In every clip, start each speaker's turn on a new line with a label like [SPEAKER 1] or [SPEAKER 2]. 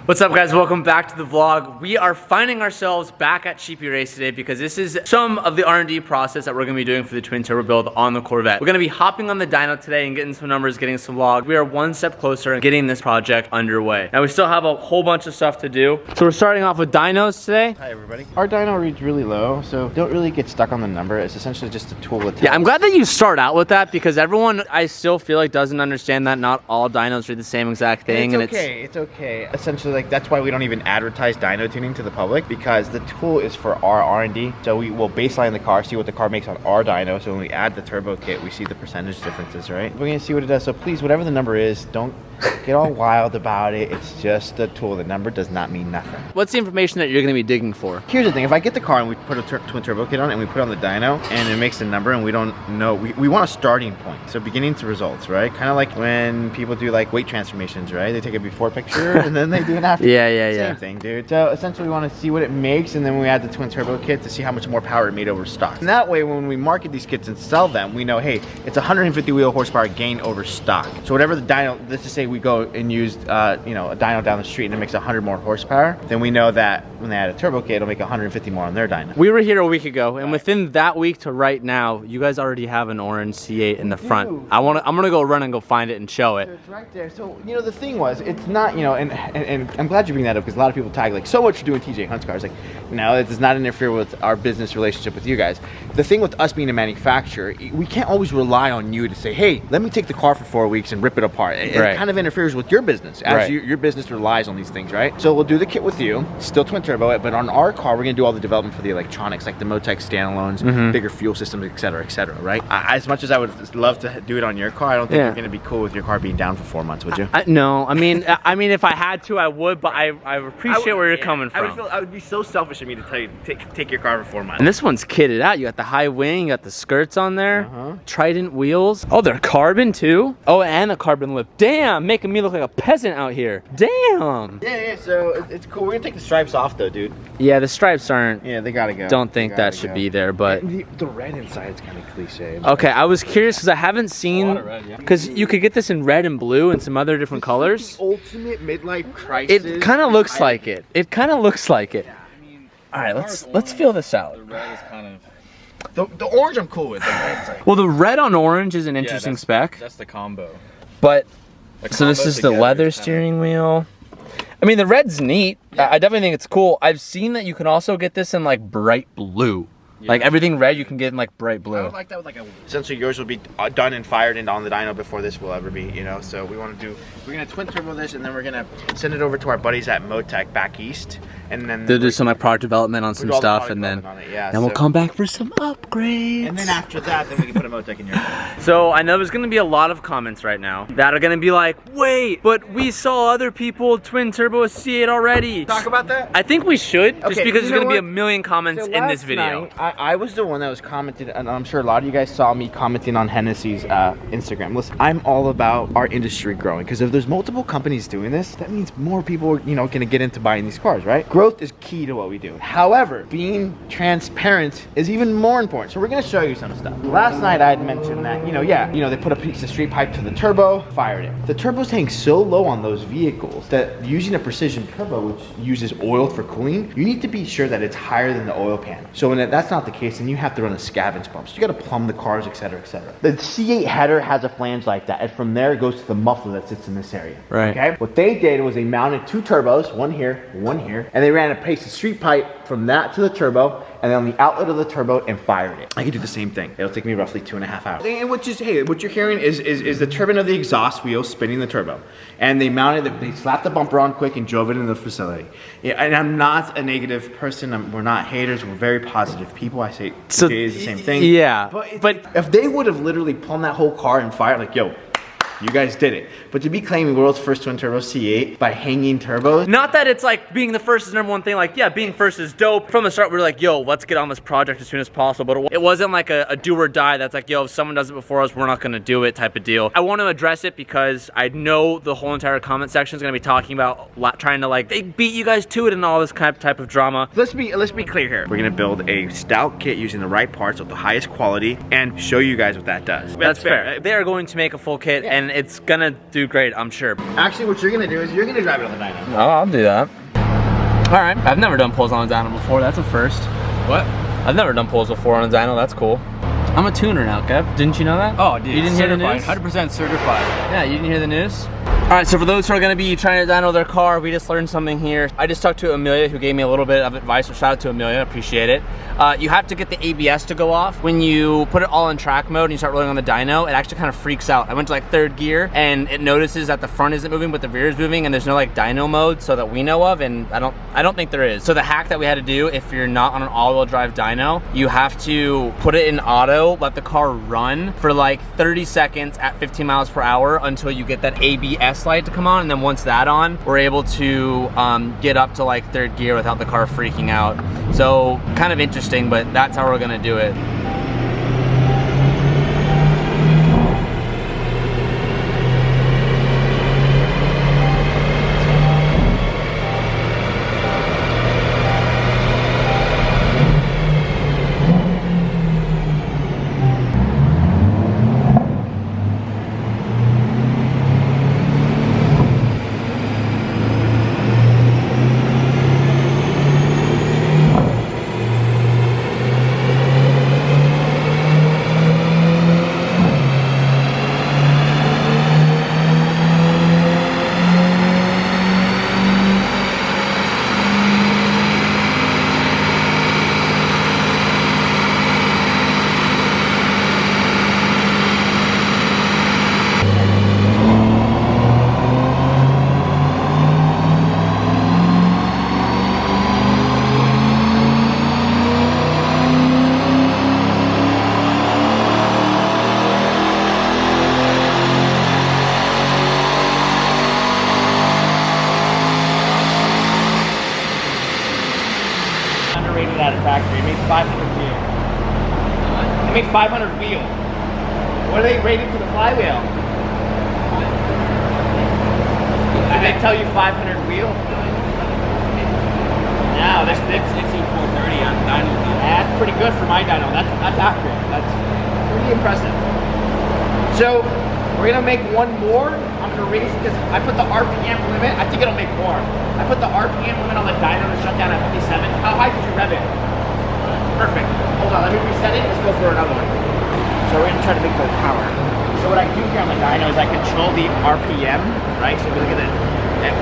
[SPEAKER 1] What's up, guys? Welcome back to the vlog. We are finding ourselves back at Cheapy Race today because this is some of the R&D process that we're gonna be doing for the twin turbo build on the Corvette. We're gonna be hopping on the dyno today and getting some numbers, getting some log. We are one step closer in getting this project underway. Now we still have a whole bunch of stuff to do. So we're starting off with dynos today.
[SPEAKER 2] Hi everybody. Our dyno reads really low, so don't really get stuck on the number. It's essentially just a tool with
[SPEAKER 1] Yeah, I'm glad that you start out with that because everyone, I still feel like, doesn't understand that not all dynos read the same exact thing.
[SPEAKER 2] It's okay. Essentially, like, that's why we don't even advertise dyno tuning to the public, because the tool is for our R&D. So we will baseline the car, see what the car makes on our dyno. So when we add the turbo kit, we see the percentage differences, right? We're gonna see what it does. So please, whatever the number is, don't get all wild about it. It's just a tool. The number does not mean nothing.
[SPEAKER 1] What's the information that you're gonna be digging for?
[SPEAKER 2] Here's the thing. If I get the car and we put a twin turbo kit on it and we put on the dyno and it makes the number and we don't know, we want a starting point. So beginning to results, right? Kind of like when people do like weight transformations, right? They take a before picture and then they do an after.
[SPEAKER 1] Yeah.
[SPEAKER 2] Same thing, dude. So essentially we want to see what it makes, and then we add the twin turbo kit to see how much more power it made over stock. And that way, when we market these kits and sell them, we know, hey, it's 150 wheel horsepower gain over stock. So whatever the dyno, let's just say we go and use a dyno down the street and it makes 100 more horsepower, then we know that when they add a turbo kit, it'll make 150 more on their dyno.
[SPEAKER 1] We were here a week ago, and within that week to right now, you guys already have an orange C8 in the front. I'm gonna go run and go find it and show it.
[SPEAKER 2] So it's right there. So the thing was, it's not, and I'm glad you bring that up, because a lot of people tag like, so what you're doing TJ Hunt's cars. Like, no, it does not interfere with our business relationship with you guys. The thing with us being a manufacturer, we can't always rely on you to say, hey, let me take the car for 4 weeks and rip it apart. It kind of interferes with your business, as your business relies on these things, right? So we'll do the kit with you, still twin turbo it, but on our car, we're gonna do all the development for the electronics, like the Motec standalones, bigger fuel systems, etc., right? As much as I would love to do it on your car, I don't think you're gonna be cool with your car being down for 4 months, would you?
[SPEAKER 1] No, I mean, if I had to, I would, but I appreciate where you're coming from.
[SPEAKER 2] I would be so selfish of me to tell you to take your car for 4 months.
[SPEAKER 1] And this one's kitted out. You got the high wing, you got the skirts on there, Trident wheels. Oh, they're carbon too. Oh, and a carbon lip. Damn, making me look like a peasant out here. Damn.
[SPEAKER 2] Yeah. So it's cool. We're gonna take the stripes off though, dude.
[SPEAKER 1] Yeah, the stripes aren't.
[SPEAKER 2] Yeah, they gotta go.
[SPEAKER 1] Don't think that should be there, but
[SPEAKER 2] the red inside is kind of cliche.
[SPEAKER 1] Okay, I was curious because I haven't seen, because you could get this in red and blue and some other different colors.
[SPEAKER 2] The ultimate midlife crisis.
[SPEAKER 1] It kind of looks like it. It kind of looks like it.
[SPEAKER 2] Yeah, I mean,
[SPEAKER 1] all right, let's feel this out.
[SPEAKER 3] The red is kind of.
[SPEAKER 2] The orange I'm cool with. The red's like,
[SPEAKER 1] well, the red on orange is an interesting spec.
[SPEAKER 3] That's the combo.
[SPEAKER 1] But so this is the leather steering wheel. I mean, the red's neat. Yeah. I definitely think it's cool. I've seen that you can also get this in like bright blue. Yeah. Like everything red, you can get in like bright blue.
[SPEAKER 2] I would like that with like a. Essentially, yours will be done and fired and on the dyno before this will ever be. So we want to do. We're gonna twin turbo this, and then we're gonna send it over to our buddies at Motec back east, and then
[SPEAKER 1] they'll do some like product development on some stuff, and then we'll come back for some upgrades.
[SPEAKER 2] And then after that, then we can put a Motec in your car.
[SPEAKER 1] So I know there's gonna be a lot of comments right now that are gonna be like, wait, but we saw other people twin turbo a C8 already.
[SPEAKER 2] Talk about that?
[SPEAKER 1] I think we should, just because there's gonna be a million comments in this video.
[SPEAKER 2] Night, I was the one that was commented, and I'm sure a lot of you guys saw me commenting on Hennessy's Instagram. Listen, I'm all about our industry growing, because if there's multiple companies doing this, that means more people are, gonna get into buying these cars, right? Growth is key to what we do. However, being transparent is even more important. So we're gonna show you some stuff. Last night I had mentioned that, they put a piece of street pipe to the turbo, fired it. The turbo's hanging so low on those vehicles that using a precision turbo, which uses oil for cooling, you need to be sure that it's higher than the oil pan. So when that's not the case, then you have to run a scavenge pump. So you gotta plumb the cars, etc., etc. The C8 header has a flange like that, and from there it goes to the muffler that sits in this area.
[SPEAKER 1] Right.
[SPEAKER 2] Okay. What they did was they mounted two turbos, one here, and they ran a piece of street pipe from that to the turbo, and then on the outlet of the turbo, and fired it. I can do the same thing. It'll take me roughly 2.5 hours. And what you're hearing is the turbine of the exhaust wheel spinning the turbo. And they they slapped the bumper on quick and drove it into the facility. Yeah, and I'm not a negative person. We're not haters. We're very positive people. I say today is the same thing.
[SPEAKER 1] Yeah.
[SPEAKER 2] But if they would have literally plumbed that whole car and fired, like, yo, you guys did it. But to be claiming world's first twin turbo C8 by hanging turbos.
[SPEAKER 1] Not that it's like being the first is number one thing. Like, yeah, being first is dope. From the start, we were like, yo, let's get on this project as soon as possible. But it wasn't like a do or die that's like, yo, if someone does it before us, we're not gonna do it type of deal. I want to address it because I know the whole entire comment section is gonna be talking about trying to like, they beat you guys to it and all this kind of type of drama.
[SPEAKER 2] Let's be clear here. We're gonna build a stout kit using the right parts of the highest quality and show you guys what that does.
[SPEAKER 1] That's fair. They are going to make a full kit, and and it's gonna do great, I'm sure.
[SPEAKER 2] Actually, what you're gonna do is you're gonna drive it on the dyno.
[SPEAKER 1] Oh, I'll do that. All right, I've never done pulls on a dyno before. That's a first.
[SPEAKER 3] What?
[SPEAKER 1] I've never done pulls before on a dyno. That's cool. I'm a tuner now, Kev. Didn't you know that?
[SPEAKER 3] Oh, dude.
[SPEAKER 1] You didn't hear the news?
[SPEAKER 3] 100% certified.
[SPEAKER 1] Yeah, you didn't hear the news? All right, so for those who are gonna be trying to dyno their car, we just learned something here. I just talked to Amelia, who gave me a little bit of advice, so shout out to Amelia, appreciate it. You have to get the ABS to go off. When you put it all in track mode and you start rolling on the dyno, it actually kind of freaks out. I went to like 3rd gear and it notices that the front isn't moving, but the rear is moving, and there's no like dyno mode so that we know of, and I don't think there is. So the hack that we had to do, if you're not on an all-wheel drive dyno, you have to put it in auto, let the car run for like 30 seconds at 15 miles per hour until you get that ABS light to come on, and then once that on, we're able to get up to like 3rd gear without the car freaking out. So kind of interesting, but that's how we're gonna do it.
[SPEAKER 2] Rated at a factory. It makes 500 wheel. It makes 500 wheel. What are they rated for the flywheel? Did they tell you 500 wheel? No, that's 430 on dyno. That's pretty good for my dyno. That's accurate. That's pretty impressive. So we're gonna make one more. I'm gonna raise because I put the RPM limit. I think it'll make more. I put the RPM limit on the dyno to shut down at 57. How high could you rev it? Perfect. Hold on, let me reset it. Let's go for another one. So we're gonna try to make more power. So what I do here on the dyno is I control the RPM, right? So if you look at it,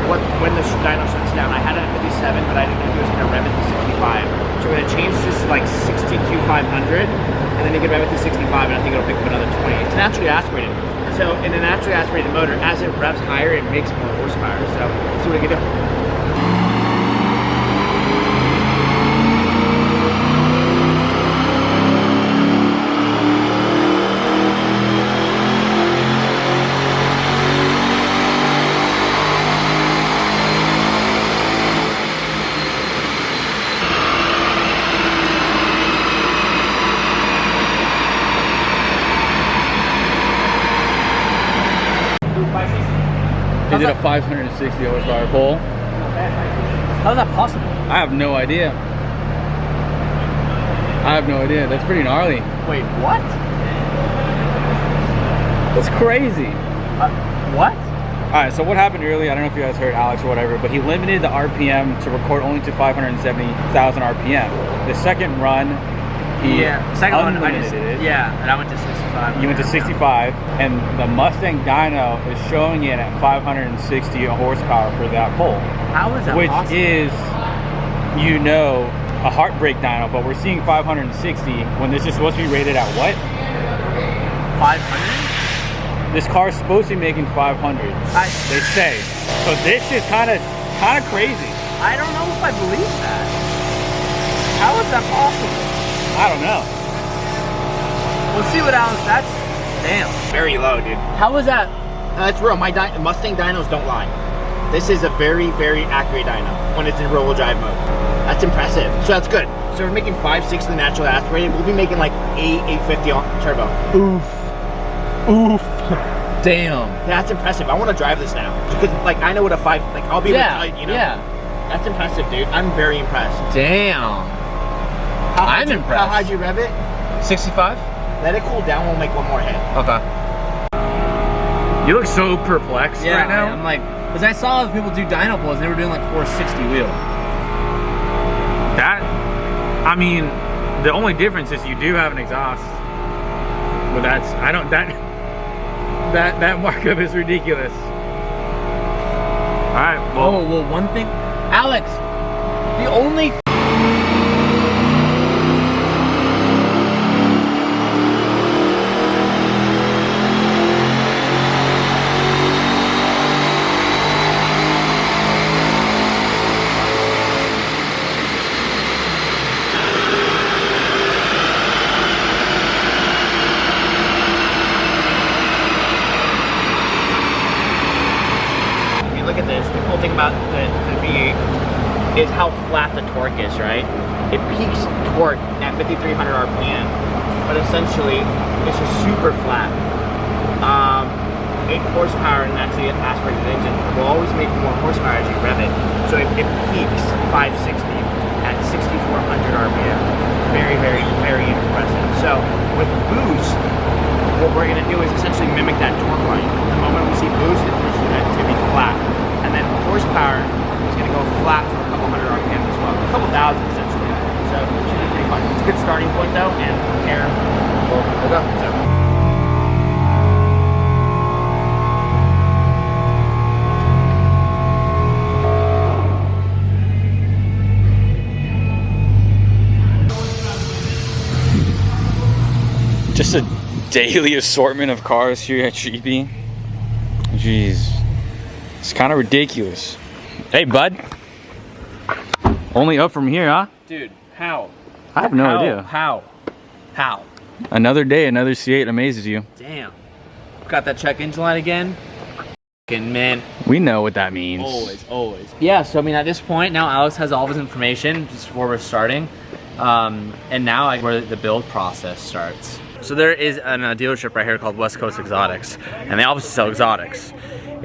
[SPEAKER 2] when the dyno shuts down, I had it at 57, but I didn't know if it was gonna rev it to 65. So we're gonna change this to like 62,500, and then you can rev it to 65, and I think it'll pick up another 20. It's naturally aspirated. So in a naturally aspirated motor, as it revs higher, it makes more horsepower. So let's see what we can do.
[SPEAKER 3] Is it a 560 horsepower pull?
[SPEAKER 1] How is that possible?
[SPEAKER 3] I have no idea. That's pretty gnarly.
[SPEAKER 1] Wait, what?
[SPEAKER 3] That's crazy.
[SPEAKER 1] What?
[SPEAKER 3] Alright, so what happened earlier, I don't know if you guys heard Alex or whatever, but he limited the RPM to record only to 570,000 RPM. The second run, he
[SPEAKER 1] second one I
[SPEAKER 3] unlimited
[SPEAKER 1] just,
[SPEAKER 3] it.
[SPEAKER 1] yeah, and I went to 65.
[SPEAKER 3] You went to 65, and the Mustang dyno is showing it at 560 horsepower for that pole.
[SPEAKER 1] How is that
[SPEAKER 3] which
[SPEAKER 1] possible?
[SPEAKER 3] is, you know, a heartbreak dyno, but we're seeing 560 when this is supposed to be rated at what?
[SPEAKER 1] 500?
[SPEAKER 3] This car is supposed to be making 500. They say. So this is kind of crazy.
[SPEAKER 1] I don't know if I believe that. How is that possible?
[SPEAKER 3] I don't know.
[SPEAKER 1] We'll see what Alan's. That's damn.
[SPEAKER 2] Very low, dude.
[SPEAKER 1] How was that?
[SPEAKER 2] That's real. My Mustang dynos don't lie. This is a very, very accurate dyno when it's in rear-wheel drive mode. That's impressive. So that's good. So we're making 560 natural aspirated. We'll be making like 850 on turbo.
[SPEAKER 1] Oof. Damn.
[SPEAKER 2] That's impressive. I want to drive this now because, like, I know what a I'll be able to, you know.
[SPEAKER 1] Yeah.
[SPEAKER 2] That's impressive, dude. I'm very impressed.
[SPEAKER 1] Damn. I'm impressed.
[SPEAKER 2] How hig'd you rev it?
[SPEAKER 1] 65?
[SPEAKER 2] Let it cool down. We'll make one more hit.
[SPEAKER 1] Okay.
[SPEAKER 3] You look so perplexed right now.
[SPEAKER 1] I'm like, because I saw other people do dyno pulls and they were doing like 460 wheel.
[SPEAKER 3] That, I mean, the only difference is you do have an exhaust. But that's, I don't, that markup is ridiculous. All right.
[SPEAKER 1] Well, well, one thing, Alex, the only look at this, the cool thing about the V8 is how flat the torque is, right? It peaks torque at 5,300 RPM, but essentially it's just super flat. 8 horsepower and actually an aspirated engine will always make more horsepower as you rev it. So it peaks 560 at 6,400 RPM. Very, very, very impressive. So with boost, what we're gonna do is essentially mimic that torque line. The moment we see boost, it's gonna be flat. And then horsepower is going to go flat for a couple hundred RPM as well, a couple thousand essentially. So it should be pretty fun. It's a good starting point though, and from here we'll go.
[SPEAKER 3] So. Just a daily assortment of cars here at Sheepy. Jeez. It's kind of ridiculous. Hey, bud. Only up from here, huh?
[SPEAKER 1] Dude, how?
[SPEAKER 3] I have no idea.
[SPEAKER 1] How?
[SPEAKER 3] Another day, another C8 amazes you.
[SPEAKER 1] Damn. Got that check engine light again? Fucking man.
[SPEAKER 3] We know what that means.
[SPEAKER 1] Always. Yeah, so I mean at this point, now Alex has all of his information just where we're starting. And now where the build process starts. So there is a dealership right here called West Coast Exotics. And they obviously sell exotics.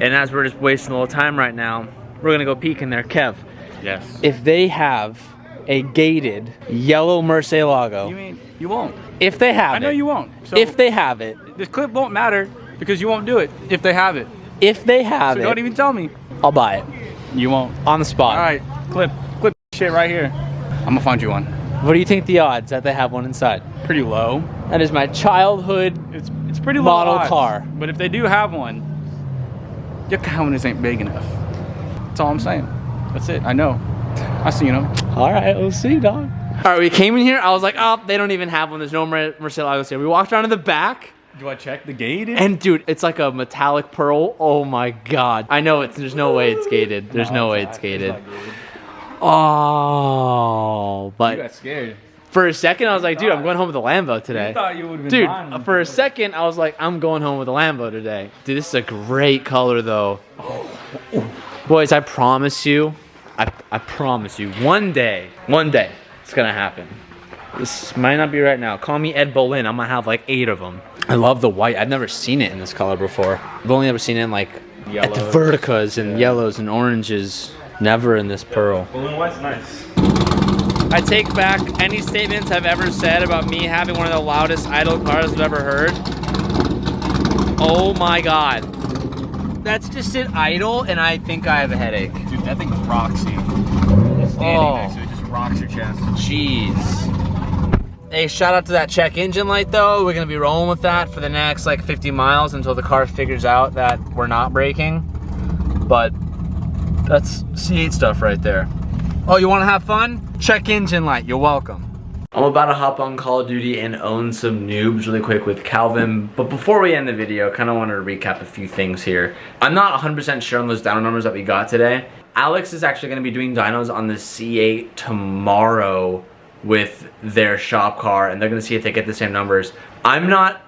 [SPEAKER 1] And as we're just wasting a little time right now, we're gonna go peek in there. Kev.
[SPEAKER 3] Yes.
[SPEAKER 1] If they have a gated yellow Murcielago.
[SPEAKER 3] You mean you won't?
[SPEAKER 1] If they have it.
[SPEAKER 3] I know you won't. So
[SPEAKER 1] if they have it.
[SPEAKER 3] This clip won't matter because you won't do it if they have it.
[SPEAKER 1] If they have it.
[SPEAKER 3] So don't even tell me.
[SPEAKER 1] I'll buy it.
[SPEAKER 3] You won't.
[SPEAKER 1] On the spot.
[SPEAKER 3] All right, clip shit right here. I'm gonna find you one.
[SPEAKER 1] What do you think the odds that they have one inside?
[SPEAKER 3] Pretty low.
[SPEAKER 1] That is my childhood
[SPEAKER 3] It's pretty low
[SPEAKER 1] model
[SPEAKER 3] odds,
[SPEAKER 1] car.
[SPEAKER 3] But if they do have one, your countenance ain't big enough. That's all I'm saying. That's it. I know. I seen them.
[SPEAKER 1] All right, we'll see, dog. All right, we came in here. I was like, oh, they don't even have one. There's no Murcielagos here. We walked around to the back.
[SPEAKER 3] Do I check the gate?
[SPEAKER 1] And dude, it's like a metallic pearl. Oh my God. I know there's no way it's gated. There's no way it's gated. Oh, but
[SPEAKER 3] you got scared.
[SPEAKER 1] For a second, I was like, dude, I'm going home with a Lambo today.
[SPEAKER 3] You thought you would have been
[SPEAKER 1] Dude, for a second, I was like, I'm going home with a Lambo today. Dude, this is a great color, though. Boys, I promise you, I promise you, one day, it's gonna happen. This might not be right now. Call me Ed Boleyn. I'm gonna have like 8 of them. I love the white. I've never seen it in this color before. I've only ever seen it in like
[SPEAKER 3] Yellow.
[SPEAKER 1] at the Verticas and yellows and oranges. Never in this pearl.
[SPEAKER 3] Balloon white's nice.
[SPEAKER 1] I take back any statements I've ever said about me having one of the loudest idle cars I've ever heard. Oh my God. That's just it idle and I think I have a headache.
[SPEAKER 3] Dude, that thing rocks you. Standing next to it just rocks your chest.
[SPEAKER 1] Jeez. Hey, shout out to that check engine light though. We're gonna be rolling with that for the next like 50 miles until the car figures out that we're not braking. But that's C8 stuff right there. Oh, you wanna have fun? Check engine light, you're welcome. I'm about to hop on Call of Duty and own some noobs really quick with Calvin, but before we end the video, I kind of wanted to recap a few things here. I'm not 100% sure on those dyno numbers that we got today. Alex is actually going to be doing dynos on the C8 tomorrow with their shop car, and they're going to see if they get the same numbers. I'm not,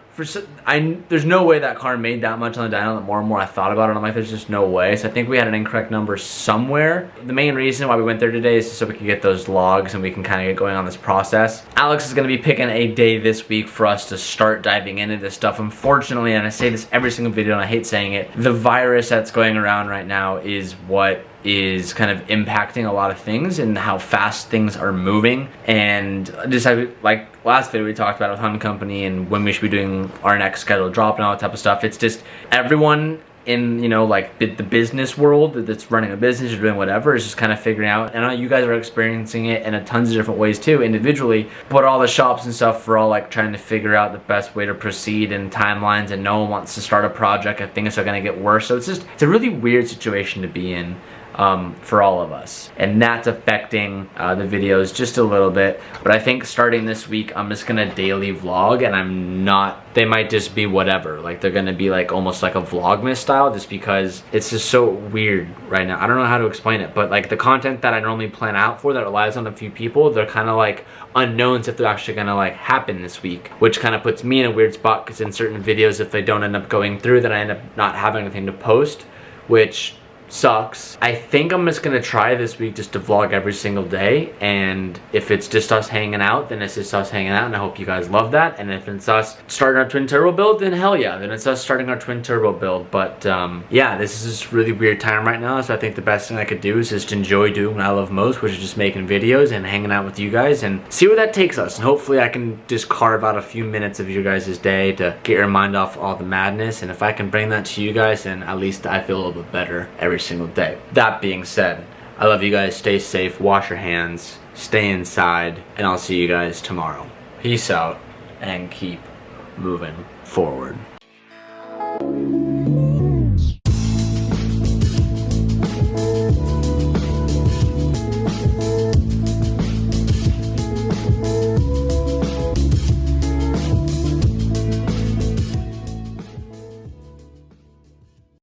[SPEAKER 1] there's no way that car made that much on the dyno. The more and more I thought about it, I'm like, there's just no way. So I think we had an incorrect number somewhere. The main reason why we went there today is so we could get those logs and we can kind of get going on this process. Alex is going to be picking a day this week for us to start diving into this stuff. Unfortunately, and I say this every single video and I hate saying it, the virus that's going around right now is what is kind of impacting a lot of things and how fast things are moving. And just like last video we talked about with Honda Company and when we should be doing our next scheduled drop and all that type of stuff. It's just everyone in, you know, like the business world that's running a business or doing whatever is just kind of figuring out. And I know you guys are experiencing it in a tons of different ways too, individually, but all the shops and stuff are all like trying to figure out the best way to proceed and timelines, and no one wants to start a project and things are going to get worse. So it's a really weird situation to be in. For all of us, and that's affecting the videos just a little bit. But I think starting this week I'm just gonna daily vlog, and they might just be whatever, like they're gonna be like almost like a vlogmas style, just because it's just so weird right now. I don't know how to explain it, but like the content that I normally plan out for that relies on a few people, they're kind of like unknowns if they're actually gonna like happen this week, which kind of puts me in a weird spot, because in certain videos, if they don't end up going through, then I end up not having anything to post, which sucks. I think I'm just gonna try this week just to vlog every single day, and if it's just us hanging out, then it's just us hanging out, and I hope you guys love that. And if it's us starting our twin turbo build, then hell yeah, then it's us starting our twin turbo build. But yeah, this is a really weird time right now, so I think the best thing I could do is just enjoy doing what I love most, which is just making videos and hanging out with you guys and see where that takes us. And hopefully I can just carve out a few minutes of your guys' day to get your mind off all the madness, and if I can bring that to you guys, then at least I feel a little bit better every single day. That being said, I love you guys. Stay safe, wash your hands, stay inside, and I'll see you guys tomorrow. Peace out and keep moving forward.